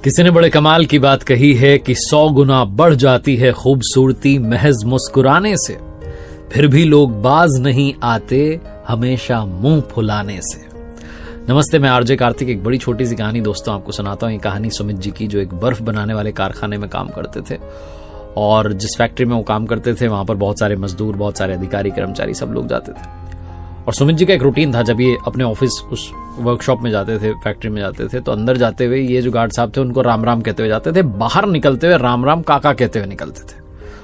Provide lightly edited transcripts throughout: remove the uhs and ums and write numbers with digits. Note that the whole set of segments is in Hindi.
किसी ने बड़े कमाल की बात कही है कि 100 गुना बढ़ जाती है खूबसूरती महज मुस्कुराने से, फिर भी लोग बाज नहीं आते हमेशा मुंह फुलाने से। नमस्ते, मैं आरजे कार्तिक। एक बड़ी छोटी सी कहानी दोस्तों आपको सुनाता हूं। ये कहानी सुमित जी की, जो एक बर्फ बनाने वाले कारखाने में काम करते थे। और जिस फैक्ट्री में वो काम करते थे वहां पर बहुत सारे मजदूर, बहुत सारे अधिकारी, कर्मचारी, सब लोग जाते थे। और सुमित जी का एक रूटीन था, जब ये अपने ऑफिस उस वर्कशॉप में जाते थे, फैक्ट्री में जाते थे, तो अंदर जाते हुए ये जो गार्ड साहब थे उनको राम राम कहते हुए जाते थे, बाहर निकलते हुए राम राम काका कहते हुए निकलते थे।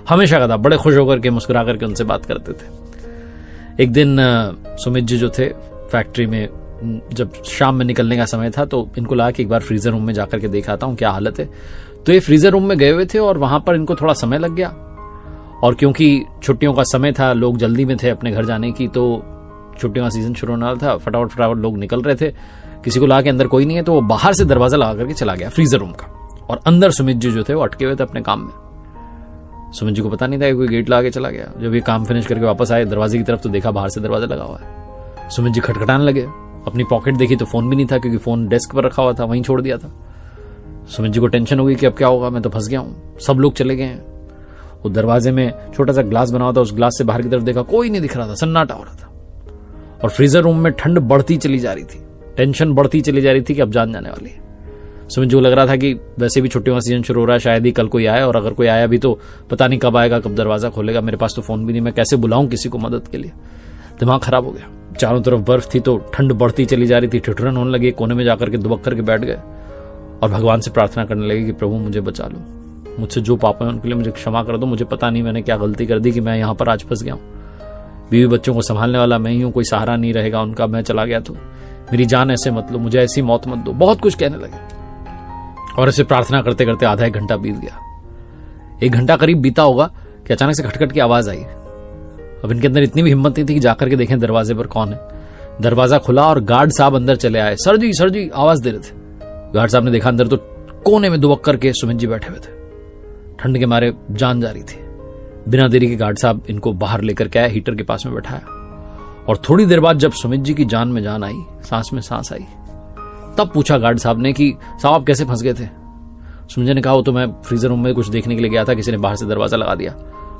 हमेशा का था, बड़े खुश होकर के, मुस्कुरा करके उनसे बात करते थे। एक दिन सुमित जी जो थे फैक्ट्री में, जब शाम में निकलने का समय था, तो इनको लगा कि एक बार फ्रीजर रूम में जाकर के देख आता हूं क्या हालत है। तो ये फ्रीजर रूम में गए हुए थे और वहां पर इनको थोड़ा समय लग गया। और क्योंकि छुट्टियों का समय था, लोग जल्दी में थे अपने घर जाने की, तो छुट्टियों का सीजन शुरू होने वाला था, फटाफट लोग निकल रहे थे। किसी को लगा कि अंदर कोई नहीं है, तो वो बाहर से दरवाजा लगा करके चला गया फ्रीजर रूम का। और अंदर सुमित जी जो थे वो अटके हुए थे अपने काम में। सुमित जी को पता नहीं था कि कोई गेट लगा के चला गया। जब ये काम फिनिश करके वापस आए दरवाजे की तरफ, तो देखा बाहर से दरवाजा लगा हुआ है। सुमित जी खटखटाने लगे, अपनी पॉकेट देखी तो फोन भी नहीं था, क्योंकि फोन डेस्क पर रखा हुआ था, वहीं छोड़ दिया था। सुमित जी को टेंशन हो गई कि अब क्या होगा, मैं तो फंस गया हूं, सब लोग चले गए हैं। वो दरवाजे में छोटा सा ग्लास बना हुआ था, उस ग्लास से बाहर की तरफ देखा, कोई नहीं दिख रहा था, सन्नाटा हो रहा था। और फ्रीजर रूम में ठंड बढ़ती चली जा रही थी, टेंशन बढ़ती चली जा रही थी कि अब जान जाने वाली है। सुमित जी को लग रहा था कि वैसे भी छुट्टियों का सीजन शुरू हो रहा है, शायद ही कल कोई आए, और अगर कोई आया भी तो पता नहीं कब आएगा, कब दरवाजा खोलेगा। मेरे पास तो फोन भी नहीं, मैं कैसे बुलाऊं किसी को मदद के लिए। दिमाग खराब हो गया। चारों तरफ बर्फ थी, तो ठंड बढ़ती चली जा रही थी, ठिठुरन होने लगी। कोने में जाकर के दुबक करके बैठ गए और भगवान से प्रार्थना करने लगे कि प्रभु मुझे बचा लो, मुझसे जो पाप है उनके लिए मुझे क्षमा कर दो। मुझे पता नहीं मैंने क्या गलती कर दी कि मैं यहां पर आज फंस गया हूं। बीवी बच्चों को संभालने वाला मैं ही हूं, कोई सहारा नहीं रहेगा उनका, मैं चला गया तो मेरी जान ऐसे मत लो, मुझे ऐसी मौत मत दो। बहुत कुछ कहने लगे। और ऐसे प्रार्थना करते करते आधा एक घंटा बीत गया। 1 घंटा करीब बीता होगा कि अचानक से खटखट की आवाज आई। अब इनके अंदर इतनी भी हिम्मत नहीं थी कि जाकर के देखें दरवाजे पर कौन है। दरवाजा खुला और गार्ड साहब अंदर चले आए। सर जी आवाज दे रहे थे। गार्ड साहब ने देखा अंदर, तो कोने में दुबक करके सुमित जी बैठे हुए थे। ठंड के मारे जान जा रही थी। बिना देरी के गार्ड साहब इनको बाहर लेकर के आया, हीटर के पास में बैठाया। और थोड़ी देर बाद जब सुमित जी की जान में जान आई, सांस में सांस आई, तब पूछा गार्ड साहब ने कि साहब आप कैसे फंस गए थे। सुमित जी ने कहा वो तो मैं फ्रीजर रूम में कुछ देखने के लिए गया था, किसी ने बाहर से दरवाजा लगा दिया।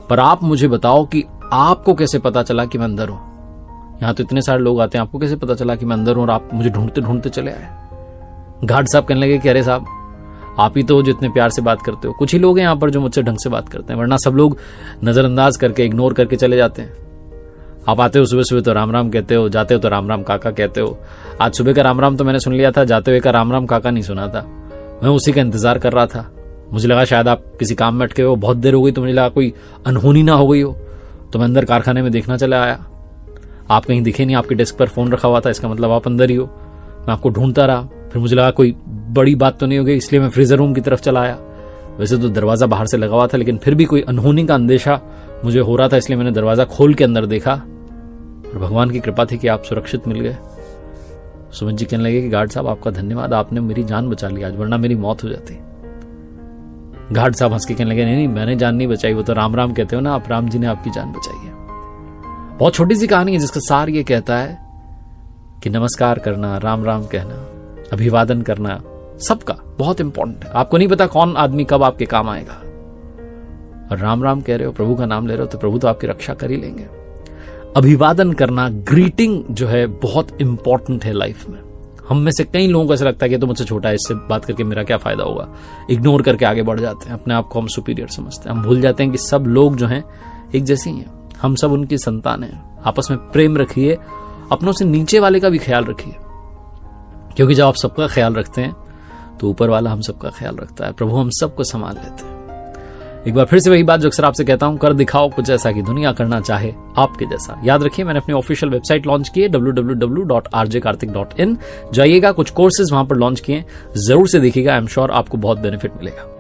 पर आप मुझे बताओ कि आपको कैसे पता चला कि मैं अंदर हूं। यहां तो इतने सारे लोग आते हैं, आपको कैसे पता चला कि मैं अंदर हूं और आप मुझे ढूंढते ढूंढते चले आए। गार्ड साहब कहने लगे कि अरे साहब, आप ही तो जो इतने प्यार से बात करते हो, कुछ ही लोग हैं यहाँ पर जो मुझसे ढंग से बात करते हैं, वरना सब लोग नजरअंदाज करके, इग्नोर करके चले जाते हैं। आप आते हो सुबह सुबह तो राम राम कहते हो, जाते हो तो राम राम काका कहते हो। आज सुबह का राम राम तो मैंने सुन लिया था, जाते हुए का राम राम काका नहीं सुना था। मैं उसी का इंतजार कर रहा था। मुझे लगा शायद आप किसी काम में अटके हो, बहुत देर हो गई, तो मुझे लगा कोई अनहोनी ना हो गई हो, तो मैं अंदर कारखाने में देखना चला आया। आप कहीं दिखे नहीं, आपके डेस्क पर फोन रखा हुआ था, इसका मतलब आप अंदर ही हो। मैं आपको ढूंढता रहा, फिर मुझे लगा कोई बड़ी बात तो नहीं हो गई, इसलिए मैं फ्रीजर रूम की तरफ चला आया। वैसे तो दरवाजा बाहर से लगा हुआ था, लेकिन फिर भी कोई अनहोनी का अंदेशा मुझे हो रहा था, इसलिए मैंने दरवाजा खोल के अंदर देखा। और भगवान की कृपा थी कि आप सुरक्षित मिल गए। सुमित जी कहने लगे कि गार्ड साहब आपका धन्यवाद, आपने मेरी जान बचा ली आज, वरना मेरी मौत हो जाती। गार्ड साहब हंस के कहने लगे नहीं, मैंने जान नहीं बचाई, वो तो राम राम कहते हो ना आप, राम जी ने आपकी जान बचाई है। बहुत छोटी सी कहानी है जिसका सार ये कहता है कि नमस्कार करना, राम राम कहना, अभिवादन करना सबका बहुत इंपॉर्टेंट है। आपको नहीं पता कौन आदमी कब आपके काम आएगा। और राम राम कह रहे हो, प्रभु का नाम ले रहे हो, तो प्रभु तो आपकी रक्षा कर ही लेंगे। अभिवादन करना, ग्रीटिंग जो है बहुत इंपॉर्टेंट है लाइफ में। हम में से कई लोगों को ऐसा लगता है कि तो मुझसे छोटा है, इससे बात करके मेरा क्या फायदा होगा, इग्नोर करके आगे बढ़ जाते हैं, अपने आप को हम सुपीरियर समझते हैं। हम भूल जाते हैं कि सब लोग जो हैं एक जैसे ही हैं, हम सब उनकी संतान हैं। आपस में प्रेम रखिए, अपनों से नीचे वाले का भी ख्याल रखिए, क्योंकि जब आप सबका ख्याल रखते हैं तो ऊपर वाला हम सबका ख्याल रखता है। प्रभु हम सबको संभाल लेते हैं। एक बार फिर से वही बात जो अक्सर आपसे कहता हूं, कर दिखाओ कुछ ऐसा कि दुनिया करना चाहे आपके जैसा। याद रखिए, मैंने अपनी ऑफिशियल वेबसाइट लॉन्च की है www.rjkartik.in। जाइएगा, कुछ कोर्सेज वहां पर लॉन्च किए, जरूर से देखिएगा। आई एम श्योर आपको बहुत बेनिफिट मिलेगा।